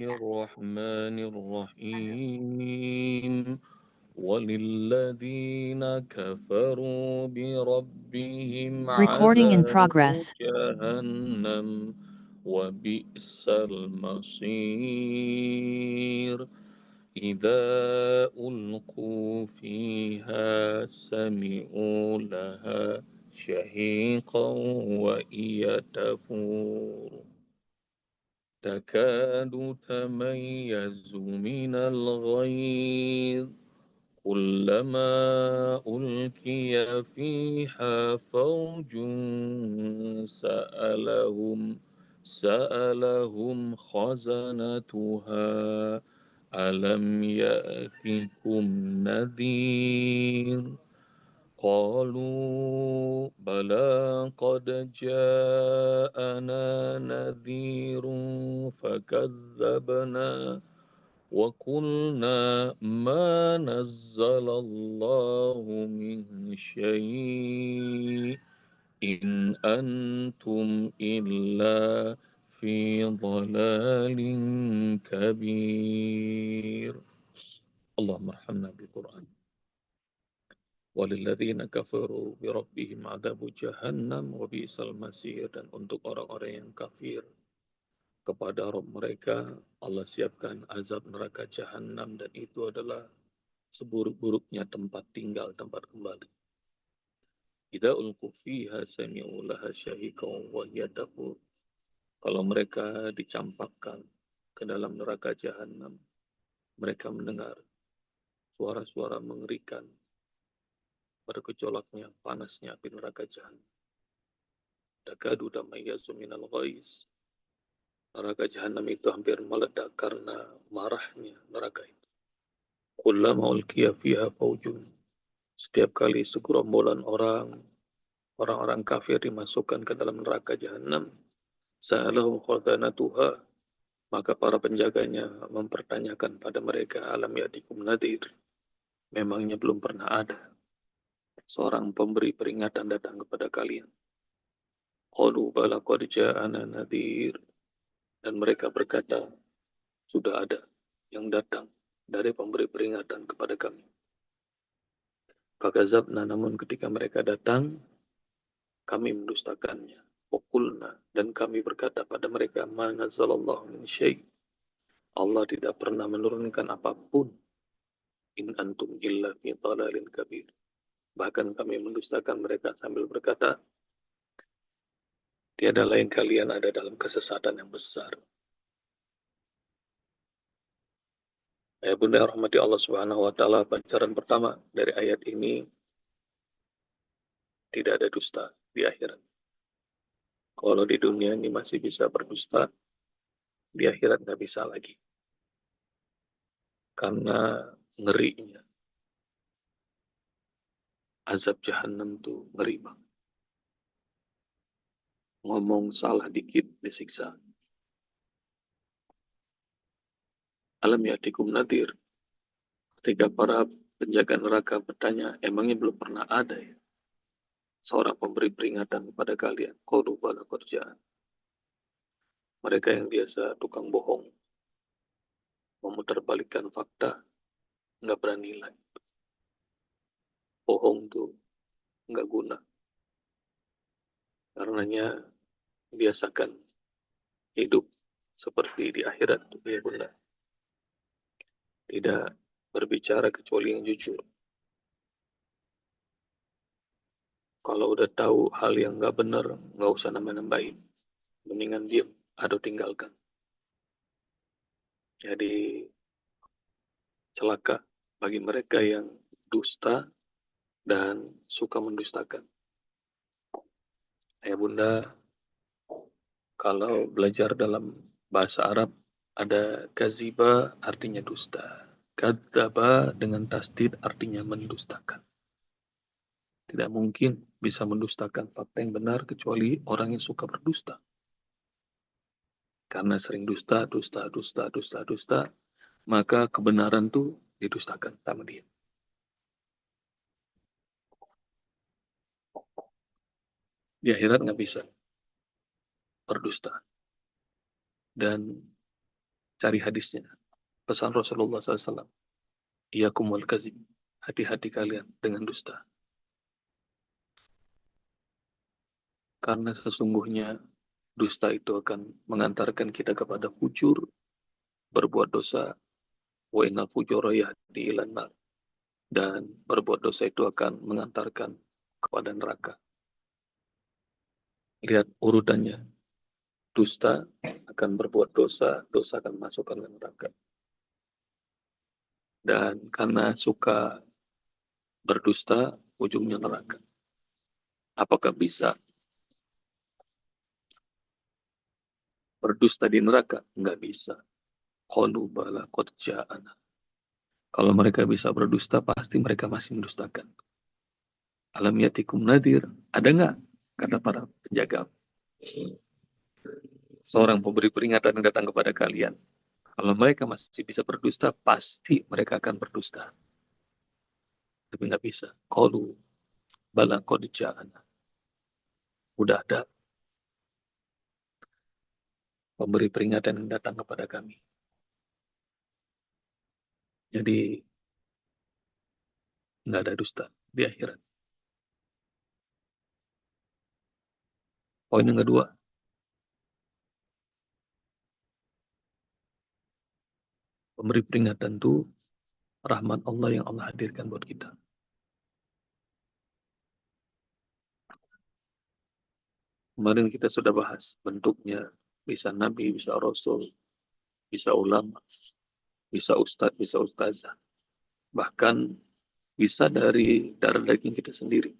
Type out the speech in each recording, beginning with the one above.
الرحمن الرحيم وللذين كفروا بربهم Recording in عذاب progress. جهنم وبئس المصير إذا ألقوا فيها سمعوا لها شهيقا وهي تفور تكاد تميز من الغيظ كلما ألقي فيها فوج سألهم خزنتها ألم يأتكم نذير قالوا بلى قد جاءنا نذير فكذبنا وقلنا ما نزل الله من شيء إن أنتم إلا في ضلال كبير اللهم ارحمنا بالقرآن walilladzina kafaru birabbihim adzabu jahannam wa bi'sal masir dan untuk orang-orang yang kafir kepada Rabb mereka Allah siapkan azab neraka jahanam dan itu adalah seburuk-buruknya tempat tinggal tempat kembali. Idza ulqu fiha sami'u laha syahiqan wa hiya tafur. Kalau mereka dicampakkan ke dalam neraka jahanam mereka mendengar suara-suara mengerikan bergejolaknya panasnya api neraka jahanam. Takadu tamayyazu minal ghaiz. Neraka jahanam itu hampir meledak karena marahnya neraka itu. Kullama ulqiya fiha faujun. Setiap kali segerombolan orang-orang kafir dimasukkan ke dalam neraka jahanam, sa'alahum khazanatuha, maka para penjaganya mempertanyakan pada mereka, alam ya'tikum nadhir. Memangnya belum pernah ada seorang pemberi peringatan datang kepada kalian. Qalu bala qad ja'ana nadhir. Dan mereka berkata, sudah ada yang datang dari pemberi peringatan kepada kami. Fakazabna, namun ketika mereka datang, kami mendustakannya. Wakulna, dan kami berkata pada mereka, ma nazzalallahu min syai'. Allah tidak pernah menurunkan apapun. In antum illa fi dhalalin kabir. Bahkan kami mendustakan mereka sambil berkata, tiada lain kalian ada dalam kesesatan yang besar. Ya bunda rahmati Allah subhanahu wa ta'ala, pelajaran pertama dari ayat ini, tidak ada dusta di akhirat. Kalau di dunia ini masih bisa berdusta, di akhirat nggak bisa lagi. Karena ngerinya. Azab jahannam itu ngeri banget. Ngomong salah dikit disiksa. Alam ya'tikum nadhir. Ketika para penjaga neraka bertanya, emangnya belum pernah ada ya seorang pemberi peringatan kepada kalian? Qalu bala qad ja'ana. Mereka yang biasa tukang bohong, memutarbalikkan fakta, nggak berani lagi. Bohong tuh nggak guna. Karenanya biasakan hidup seperti di akhirat, ya bunda. Tidak berbicara kecuali yang jujur. Kalau udah tahu hal yang nggak benar, nggak usah nambah-nambahin. Mendingan diam atau tinggalkan. Jadi celaka bagi mereka yang dusta dan suka mendustakan. Ya bunda, kalau belajar dalam bahasa Arab ada kaziba artinya dusta. Kadzaba dengan tasdid artinya mendustakan. Tidak mungkin bisa mendustakan fakta yang benar kecuali orang yang suka berdusta. Karena sering dusta, maka kebenaran tuh didustakan sama dia. Di akhirat nggak bisa berdusta. Dan Cari hadisnya. Pesan Rasulullah SAW. Iyakumul kadzib. Hati-hati kalian dengan dusta. Karena sesungguhnya dusta itu akan mengantarkan kita kepada fujur, berbuat dosa, wa inna fujura yahdi ilan nar. Dan berbuat dosa itu akan mengantarkan kepada neraka. Lihat urutannya. Dusta akan berbuat dosa, dosa akan masuk ke neraka. Dan karena suka berdusta, ujungnya neraka. Apakah bisa berdusta di neraka? Enggak bisa. Qalu bala qad ja'ana. Kalau mereka bisa berdusta, pasti mereka masih mendustakan. Alam yatikum nadir. Ada enggak? Kata para penjaga. Seorang pemberi peringatan yang datang kepada kalian. Kalau mereka masih bisa berdusta, pasti mereka akan berdusta. Tapi enggak bisa. Qalu bala qad ja'ana. Udah ada pemberi peringatan yang datang kepada kami. Jadi nggak ada dusta di akhirat. Poin yang kedua, pemberi peringatan itu rahmat Allah yang Allah hadirkan buat kita. Kemarin kita sudah bahas bentuknya, bisa nabi, bisa rasul, bisa ulama, bisa ustadz, bisa ustazah. Bahkan bisa dari darah daging kita sendiri.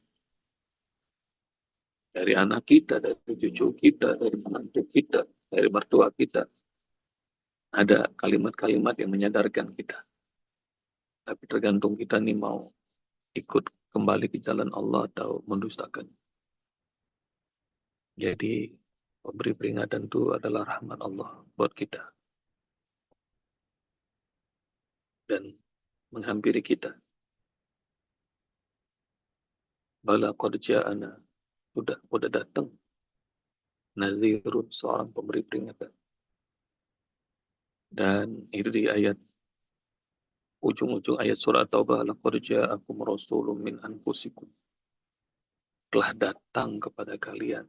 Dari anak kita, dari cucu kita, dari menantu kita, dari mertua kita. Ada kalimat-kalimat yang menyadarkan kita. Tapi tergantung kita nih mau ikut kembali ke jalan Allah atau mendustakan. Jadi pemberi peringatan itu adalah rahmat Allah buat kita dan menghampiri kita. Bala qad ja'ana, udah datang nazirun, seorang pemberi peringatan. Dan itu di ayat ujung-ujung ayat surat Taubah, laqad ja'akum rasulun min anfusikum. Telah datang kepada kalian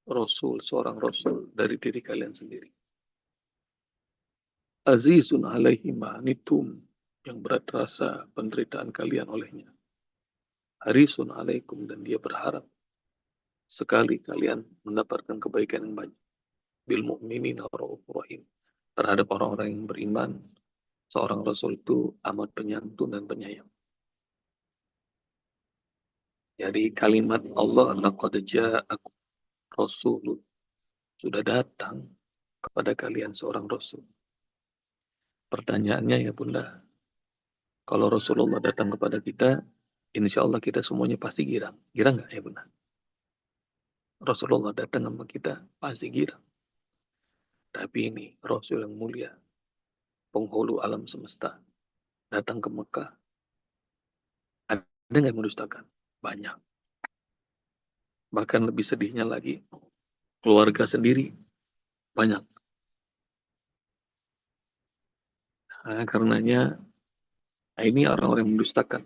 rasul, seorang rasul dari diri kalian sendiri. Azizun alaihi ma'anitum, yang berat rasa penderitaan kalian olehnya. Harisun alaikum, dan dia berharap sekali kalian mendapatkan kebaikan yang banyak. Bil mu'minina raufur rahim. Terhadap orang-orang yang beriman, seorang rasul itu amat penyantun dan penyayang. Jadi kalimat Allah, laqad ja'akum rasulun, sudah datang kepada kalian seorang rasul. Pertanyaannya ya Bunda, kalau Rasulullah datang kepada kita, insya Allah kita semuanya pasti girang. Girang nggak ya Bunda? Rasulullah datang sama kita, pasti girang. Tapi ini Rasul yang mulia, penghulu alam semesta, datang ke Mekah. Ada nggak yang mendustakan? Banyak. Bahkan lebih sedihnya lagi, keluarga sendiri banyak. Nah, karenanya, ini orang-orang yang mendustakan.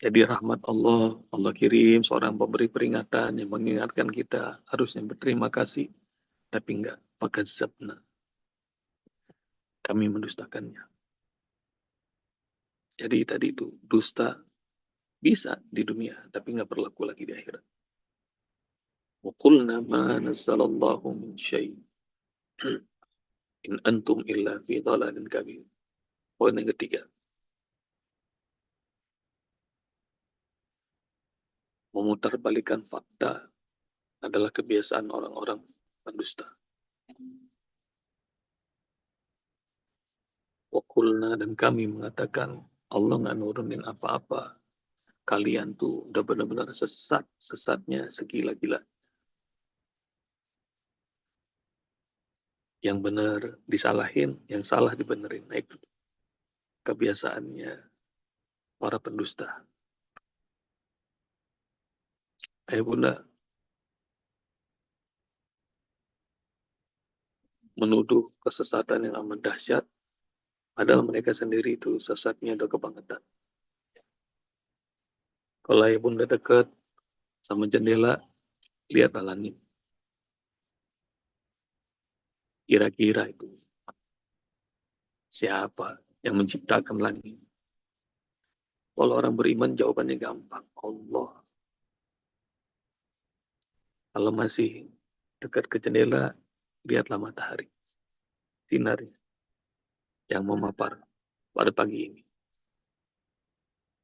Jadi rahmat Allah, Allah kirim seorang pemberi peringatan yang mengingatkan kita harusnya berterima kasih. Tapi enggak, fakadzabna. Kami mendustakannya. Jadi tadi itu, dusta bisa di dunia, tapi enggak berlaku lagi di akhirat. Wa qulna ma nazzalallahu min syai'. In antum illa fi dhalalin kabir. Poin yang ketiga, memutarbalikkan fakta adalah kebiasaan orang-orang pendusta. Wakulna, dan kami mengatakan Allah nggak nurunin apa-apa. Kalian tuh udah benar-benar sesat, sesatnya segila-gila. Yang benar disalahin, yang salah dibenerin. Nah itu kebiasaannya para pendusta. Bunda, menuduh kesesatan yang amat dahsyat, padahal mereka sendiri itu sesatnya atau kebangetan. Kalau ayah bunda dekat sama jendela, lihatlah langit. Kira-kira itu siapa yang menciptakan langit? Kalau orang beriman jawabannya gampang. Allah. Kalau masih dekat ke jendela, lihatlah matahari. Sinar yang memapar pada pagi ini.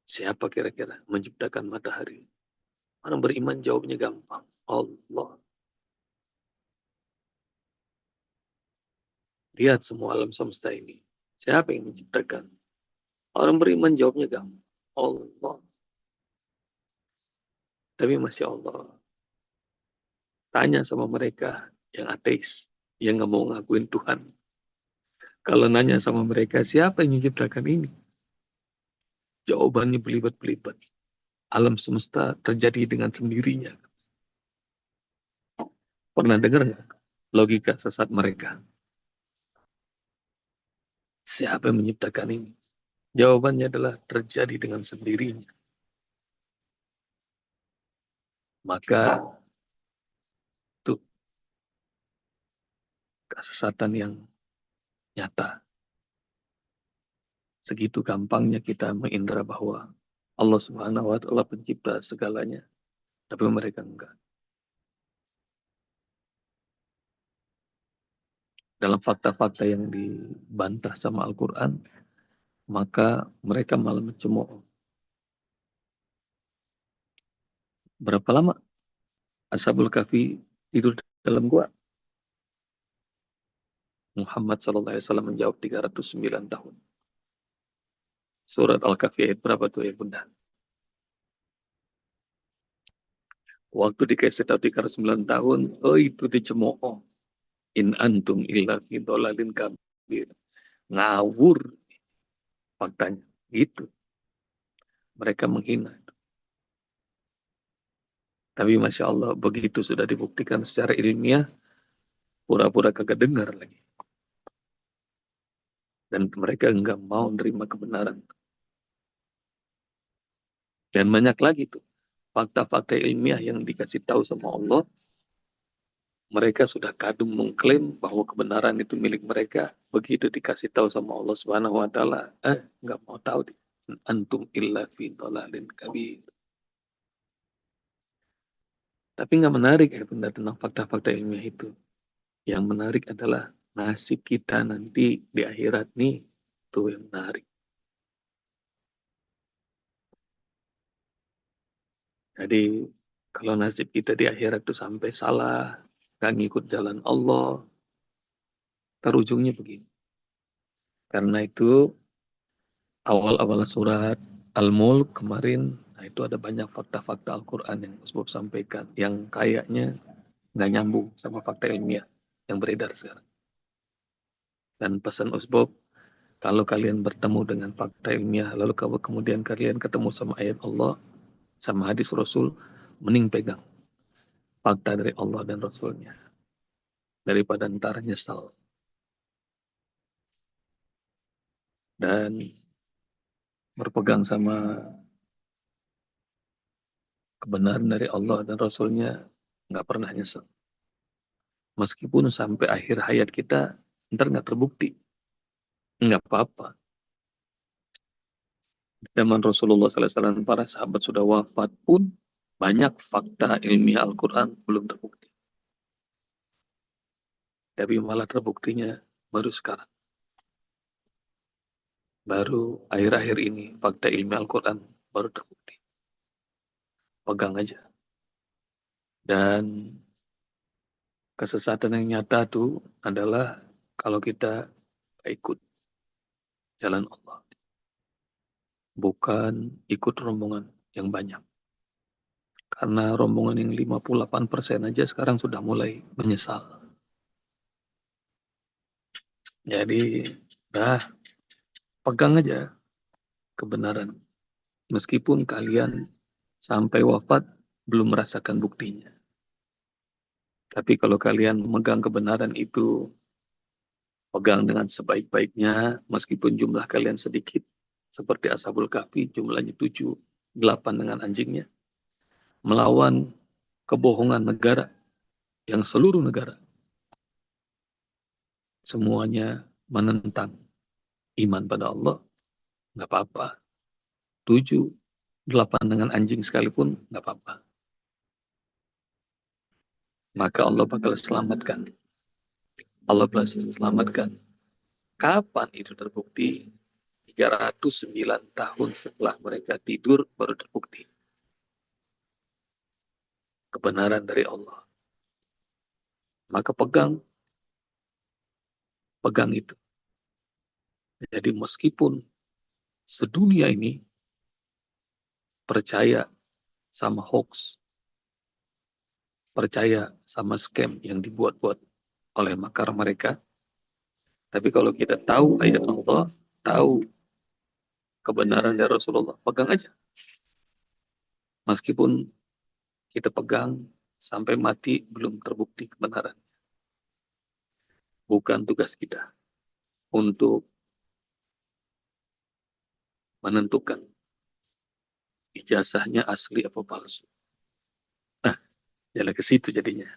Siapa kira-kira menciptakan matahari? Orang beriman jawabnya gampang. Allah. Lihat semua alam semesta ini. Siapa yang menciptakan? Orang beriman jawabnya gampang. Allah. Tapi masih Allah. Tanya sama mereka yang ateis. Yang nggak mau ngakuin Tuhan. Kalau nanya sama mereka, siapa yang menciptakan ini? Jawabannya belibat-belibat. Alam semesta terjadi dengan sendirinya. Pernah dengar nggak logika sesat mereka? Siapa yang menciptakan ini? Jawabannya adalah terjadi dengan sendirinya. Maka itu kesesatan yang nyata. Segitu gampangnya kita mengindra bahwa Allah Subhanahu wa Ta'ala pencipta segalanya, tapi mereka enggak. Dalam fakta-fakta yang dibantah sama Al-Quran, maka mereka malah mencemooh. Berapa lama Ashabul Kahfi tidur dalam gua? Muhammad SAW menjawab 309 tahun. Surat Al-Kahfi ayat berapa tuh ya bunda? Waktu dikasih tahu 309 tahun, oh itu dicemooh. In antum illa fi dolalin kabir. Ngawur faktanya. Gitu. Mereka menghina. Tapi Masya Allah, begitu sudah dibuktikan secara ilmiah, pura-pura kagak dengar lagi. Dan mereka enggak mau nerima kebenaran. Dan banyak lagi tuh fakta-fakta ilmiah yang dikasih tahu sama Allah, mereka sudah kadung mengklaim bahwa kebenaran itu milik mereka. Begitu dikasih tahu sama Allah Subhanahu wa Ta'ala, nggak mau tahu. Antum illa fi dhalalin kabir. Tapi nggak menarik ya benda tentang fakta-fakta ilmiah itu. Yang menarik adalah nasib kita nanti di akhirat nih. Itu yang menarik. Jadi kalau nasib kita di akhirat itu sampai salah, nggak ngikut jalan Allah, terujungnya begini. Karena itu awal-awal surat Al-Mulk kemarin, nah itu ada banyak fakta-fakta Al-Quran yang Usbub sampaikan, yang kayaknya nggak nyambung sama fakta ilmiah yang beredar sekarang. Dan pesan Usbub, kalau kalian bertemu dengan fakta ilmiah, lalu kemudian kalian ketemu sama ayat Allah, sama hadis Rasul, mending pegang fakta dari Allah dan Rasulnya. Daripada ntar nyesal. Dan berpegang sama kebenaran dari Allah dan Rasulnya, nggak pernah nyesal. Meskipun sampai akhir hayat kita, ntar nggak terbukti. Nggak apa-apa. Zaman Rasulullah SAW, para sahabat sudah wafat pun, banyak fakta ilmiah Al-Quran belum terbukti. Tapi malah terbuktinya baru sekarang. Baru akhir-akhir ini, fakta ilmiah Al-Quran baru terbukti. Pegang aja. Dan kesesatan yang nyata itu adalah kalau kita ikut jalan Allah. Bukan ikut rombongan yang banyak. Karena rombongan yang 58% aja sekarang sudah mulai menyesal. Jadi, pegang aja kebenaran. Meskipun kalian sampai wafat belum merasakan buktinya. Tapi kalau kalian memegang kebenaran itu Pegang dengan sebaik-baiknya, meskipun jumlah kalian sedikit, seperti Ashabul Kahfi, jumlahnya 7, 8 dengan anjingnya, melawan kebohongan negara, yang seluruh negara, semuanya menentang iman pada Allah, nggak apa-apa. 7, 8 dengan anjing sekalipun, nggak apa-apa. Maka Allah bakal selamatkan. Allah bakal selamatkan. Kapan itu terbukti? 309 tahun setelah mereka tidur baru terbukti kebenaran dari Allah. Maka pegang itu. Jadi meskipun sedunia ini percaya sama hoax, percaya sama scam yang dibuat-buat oleh makar mereka, tapi kalau kita tahu ayat Allah, tahu kebenaran dari Rasulullah, pegang aja. Meskipun kita pegang sampai mati belum terbukti kebenaran. Bukan tugas kita untuk menentukan ijazahnya asli apa palsu. Nah, jalan ke situ jadinya.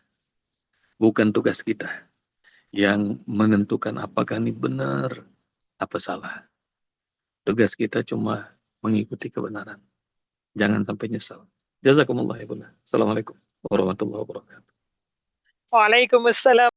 Bukan tugas kita yang menentukan apakah ini benar, apa salah. Tugas kita cuma mengikuti kebenaran. Jangan sampai nyesal. Jazakumullah ya. Assalamualaikum warahmatullahi wabarakatuh. Waalaikumsalam.